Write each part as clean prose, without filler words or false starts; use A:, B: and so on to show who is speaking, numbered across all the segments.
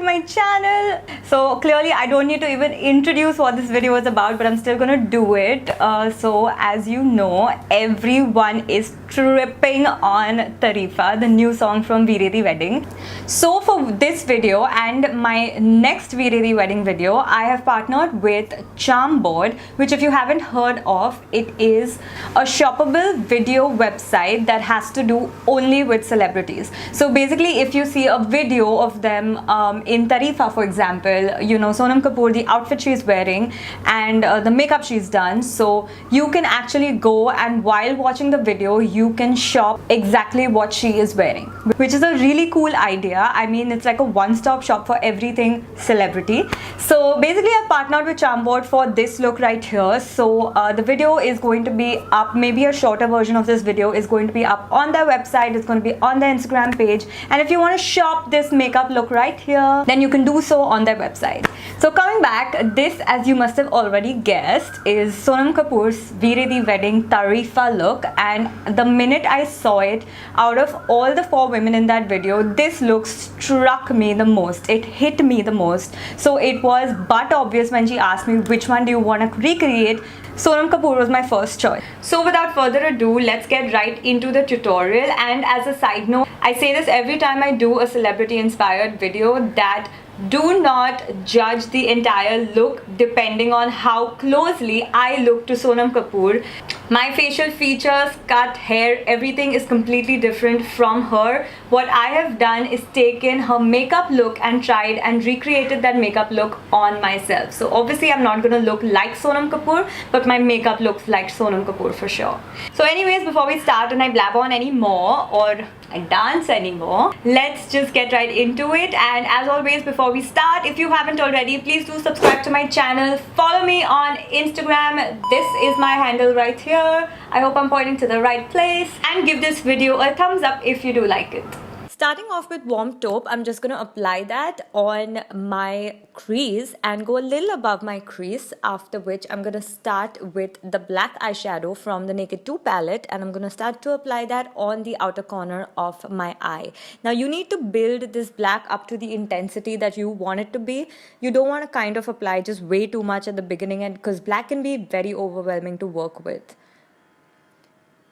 A: my channel. So clearly I don't need to even introduce what this video is about, but I'm still gonna do it. So as you know, everyone is tripping on Tareefan, the new song from Veere Di Wedding. So for this video and my next Veere Di Wedding video, I have partnered with Charmboard, which if you haven't heard of, it is a shoppable video website that has to do only with celebrities. So basically, if you see a video of them in Tareefan, for example, you know, Sonam Kapoor, the outfit she's wearing and the makeup she's done, so you can actually go and while watching the video, you can shop exactly what she is wearing, which is a really cool idea. I mean, it's like a one-stop shop for everything celebrity. So basically, I partnered with Charmboard for this look right here. So the video is going to be up, maybe a shorter version of this video is going to be up on their website, it's going to be on their Instagram page, and if you want to shop this makeup look right here, then you can do so on their website. So coming back, this, as you must have already guessed, is Sonam Kapoor's Veere Di Wedding Tareefan look, and the minute I saw it, out of all the 4 women in that video, this look struck me the most. It hit me the most. So it was but obvious when she asked me which one do you want to recreate. Sonam Kapoor was my first choice. So without further ado, let's get right into the tutorial. And as a side note, I say this every time I do a celebrity inspired video, that do not judge the entire look depending on how closely I look to Sonam Kapoor. My facial features, cut, hair, everything is completely different from her. What I have done is taken her makeup look and tried and recreated that makeup look on myself. So obviously I'm not gonna look like Sonam Kapoor, but my makeup looks like Sonam Kapoor for sure. So anyways, before we start and I blab on anymore or I dance anymore, let's just get right into it. And as always, before we start, if you haven't already, please do subscribe to my channel, follow me on Instagram, this is my handle right here. I hope I'm pointing to the right place, and give this video a thumbs up if you do like it. Starting off with warm taupe, I'm just going to apply that on my crease and go a little above my crease, after which I'm going to start with the black eyeshadow from the Naked 2 palette, and I'm going to start to apply that on the outer corner of my eye. Now you need to build this black up to the intensity that you want it to be. You don't want to kind of apply just way too much at the beginning, and because black can be very overwhelming to work with.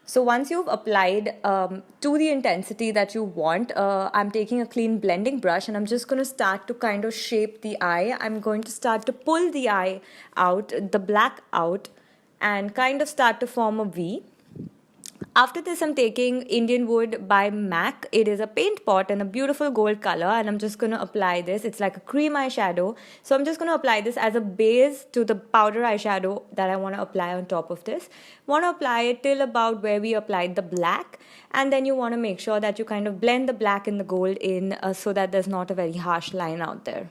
A: So once you've applied to the intensity that you want, I'm taking a clean blending brush and I'm just going to start to kind of shape the eye. I'm going to start to pull the eye out, the black out, and kind of start to form a V. After this, I'm taking Indianwood by MAC. It is a paint pot and a beautiful gold color, and I'm just going to apply this. It's like a cream eyeshadow. So I'm just going to apply this as a base to the powder eyeshadow that I want to apply on top of this. Want to apply it till about where we applied the black, and then you want to make sure that you kind of blend the black and the gold in so that there's not a very harsh line out there.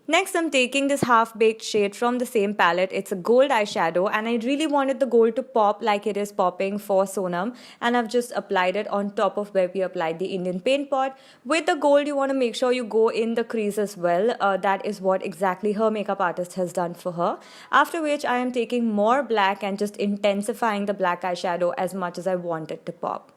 A: Next, I'm taking this Halfbaked shade from the same palette. It's a gold eyeshadow, and I really wanted the gold to pop like it is popping for Sonam, and I've just applied it on top of where we applied the Indian paint pot. With the gold, you want to make sure you go in the crease as well. That is what exactly her makeup artist has done for her. After which, I am taking more black and just intensifying the black eyeshadow as much as I want it to pop.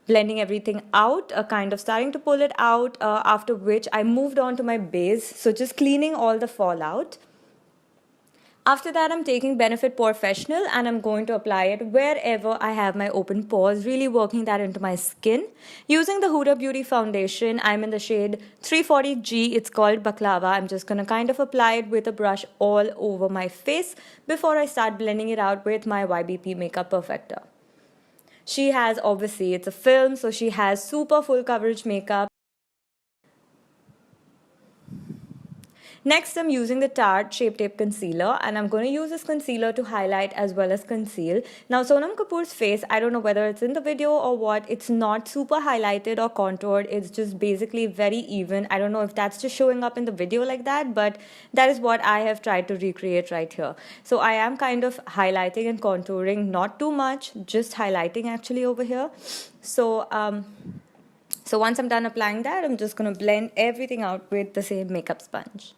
A: Blending everything out, kind of starting to pull it out, after which I moved on to my base, so just cleaning all the fallout. After that, I'm taking Benefit Porefessional and I'm going to apply it wherever I have my open pores, really working that into my skin. Using the Huda Beauty Foundation, I'm in the shade 340G, it's called Baklava. I'm just going to kind of apply it with a brush all over my face before I start blending it out with my YBP Makeup Perfector. She has, obviously, it's a film, so she has super full coverage makeup. Next, I'm using the Tarte Shape Tape Concealer, and I'm going to use this concealer to highlight as well as conceal. Now, Sonam Kapoor's face, I don't know whether it's in the video or what, it's not super highlighted or contoured. It's just basically very even. I don't know if that's just showing up in the video like that, but that is what I have tried to recreate right here. So I am kind of highlighting and contouring, not too much, just highlighting actually over here. So once I'm done applying that, I'm just going to blend everything out with the same makeup sponge.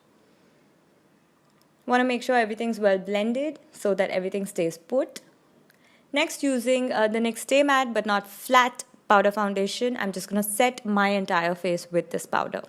A: Want to make sure everything's well blended so that everything stays put. Next, using the NYX Stay Matte but not flat powder foundation, I'm just going to set my entire face with this powder.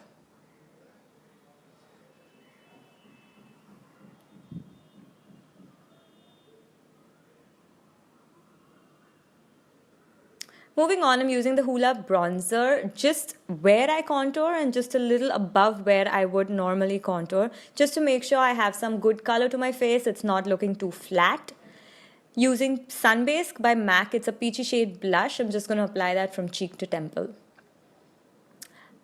A: Moving on, I'm using the Hoola bronzer just where I contour and just a little above where I would normally contour, just to make sure I have some good color to my face. It's not looking too flat. Using Sunbasque by MAC, it's a peachy shade blush. I'm just going to apply that from cheek to temple.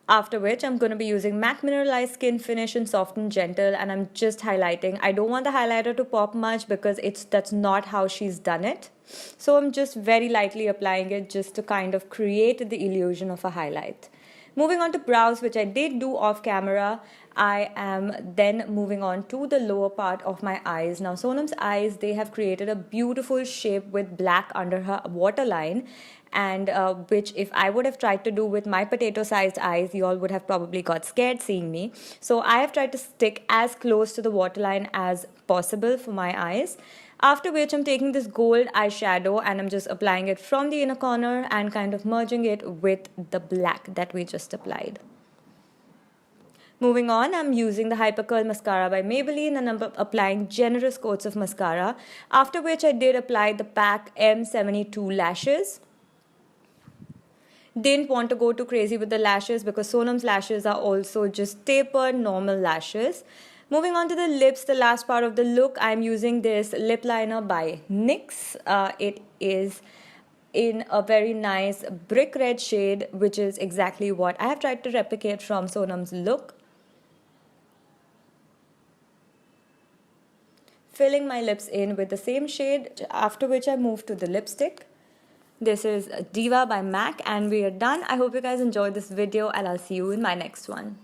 A: After which, I'm going to be using MAC Mineralise Skinfinish in Soft and Gentle, and I'm just highlighting. I don't want the highlighter to pop much because that's not how she's done it. So I'm just very lightly applying it just to kind of create the illusion of a highlight. Moving on to brows, which I did do off camera, I am then moving on to the lower part of my eyes. Now, Sonam's eyes, they have created a beautiful shape with black under her waterline, and which if I would have tried to do with my potato-sized eyes, you all would have probably got scared seeing me. So I have tried to stick as close to the waterline as possible for my eyes. After which, I'm taking this gold eyeshadow and I'm just applying it from the inner corner and kind of merging it with the black that we just applied. Moving on, I'm using the Hypercurl mascara by Maybelline and I'm applying generous coats of mascara. After which, I did apply the Pac M72 lashes. Didn't want to go too crazy with the lashes because Sonam's lashes are also just tapered normal lashes. Moving on to the lips, the last part of the look, I'm using this lip liner by NYX. It is in a very nice brick red shade, which is exactly what I have tried to replicate from Sonam's look. Filling my lips in with the same shade, after which I move to the lipstick. This is Diva by MAC and we are done. I hope you guys enjoyed this video and I'll see you in my next one.